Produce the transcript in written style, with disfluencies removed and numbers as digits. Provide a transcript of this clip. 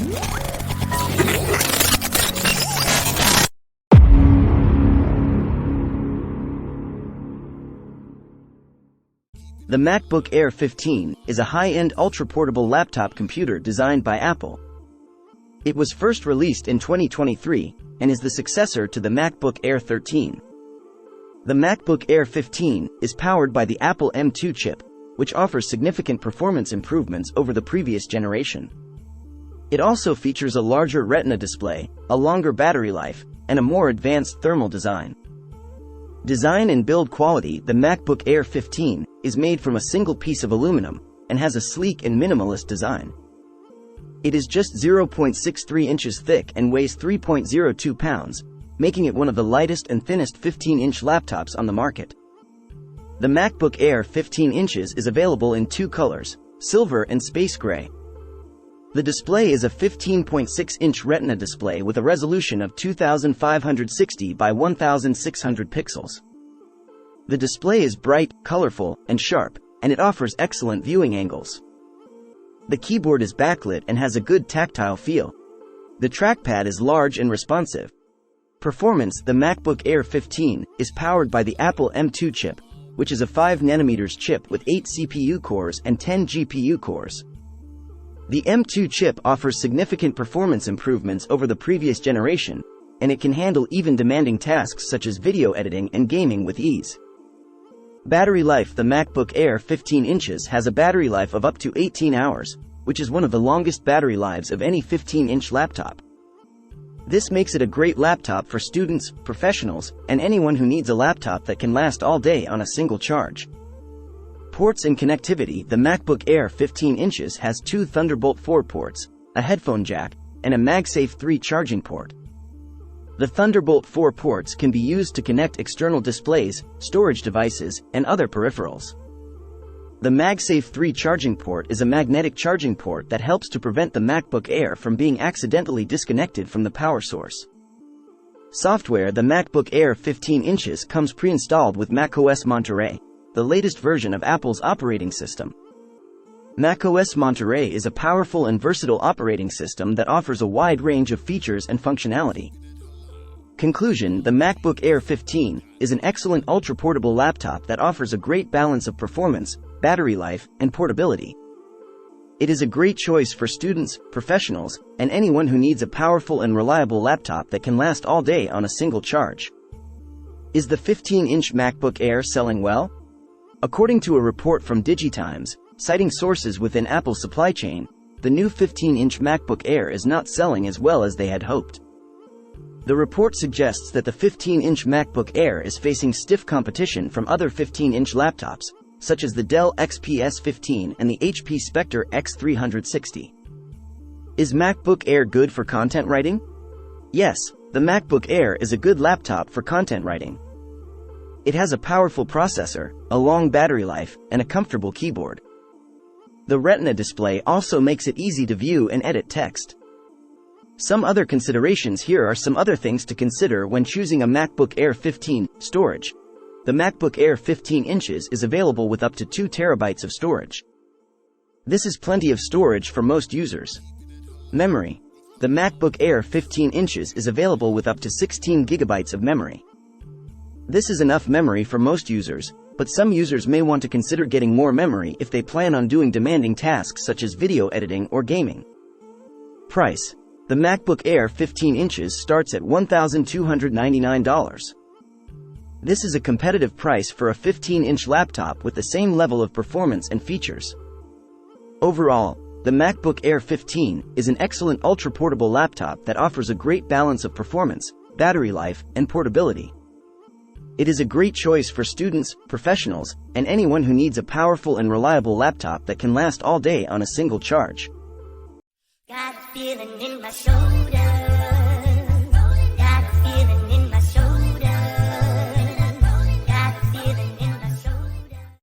The MacBook Air 15 is a high-end ultra-portable laptop computer designed by Apple. It was first released in 2023 and is the successor to the MacBook Air 13. The MacBook Air 15 is powered by the Apple M2 chip, which offers significant performance improvements over the previous generation. It also features a larger Retina display, a longer battery life, and a more advanced thermal design. Design and build quality. The MacBook Air 15 is made from a single piece of aluminum and has a sleek and minimalist design. It is just 0.63 inches thick and weighs 3.02 pounds, making it one of the lightest and thinnest 15-inch laptops on the market. The MacBook Air 15 inches is available in two colors, silver and space gray. The display is a 15.6-inch Retina display with a resolution of 2560 by 1600 pixels. The display is bright, colorful, and sharp, and it offers excellent viewing angles. The keyboard is backlit and has a good tactile feel. The trackpad is large and responsive. Performance. The MacBook Air 15 is powered by the Apple M2 chip, which is a 5nm chip with 8 CPU cores and 10 GPU cores. The M2 chip offers significant performance improvements over the previous generation, and it can handle even demanding tasks such as video editing and gaming with ease. Battery life. The MacBook Air 15 inches has a battery life of up to 18 hours, which is one of the longest battery lives of any 15-inch laptop. This makes it a great laptop for students, professionals, and anyone who needs a laptop that can last all day on a single charge. Ports and connectivity. The MacBook Air 15 inches has two Thunderbolt 4 ports, a headphone jack, and a MagSafe 3 charging port. The Thunderbolt 4 ports can be used to connect external displays, storage devices, and other peripherals. The MagSafe 3 charging port is a magnetic charging port that helps to prevent the MacBook Air from being accidentally disconnected from the power source. Software. The MacBook Air 15 inches comes pre-installed with macOS Monterey, the latest version of Apple's operating system. macOS Monterey is a powerful and versatile operating system that offers a wide range of features and functionality. Conclusion. The MacBook Air 15 is an excellent ultra-portable laptop that offers a great balance of performance, battery life, and portability. It is a great choice for students, professionals, and anyone who needs a powerful and reliable laptop that can last all day on a single charge. Is the 15-inch MacBook Air selling well? According to a report from DigiTimes, citing sources within Apple's supply chain, the new 15-inch MacBook Air is not selling as well as they had hoped. The report suggests that the 15-inch MacBook Air is facing stiff competition from other 15-inch laptops, such as the Dell XPS 15 and the HP Spectre X360. Is MacBook Air good for content writing? Yes, the MacBook Air is a good laptop for content writing. It has a powerful processor, a long battery life, and a comfortable keyboard. The Retina display also makes it easy to view and edit text. Some other considerations. Here are some other things to consider when choosing a MacBook Air 15. Storage. The MacBook Air 15 inches is available with up to 2 terabytes of storage. This is plenty of storage for most users. Memory. The MacBook Air 15 inches is available with up to 16 gigabytes of memory. This is enough memory for most users, but some users may want to consider getting more memory if they plan on doing demanding tasks such as video editing or gaming. Price. The MacBook Air 15 inches starts at $1,299. This is a competitive price for a 15-inch laptop with the same level of performance and features. Overall, the MacBook Air 15 is an excellent ultra-portable laptop that offers a great balance of performance, battery life, and portability. It is a great choice for students, professionals, and anyone who needs a powerful and reliable laptop that can last all day on a single charge. Got a feeling in my shoulder.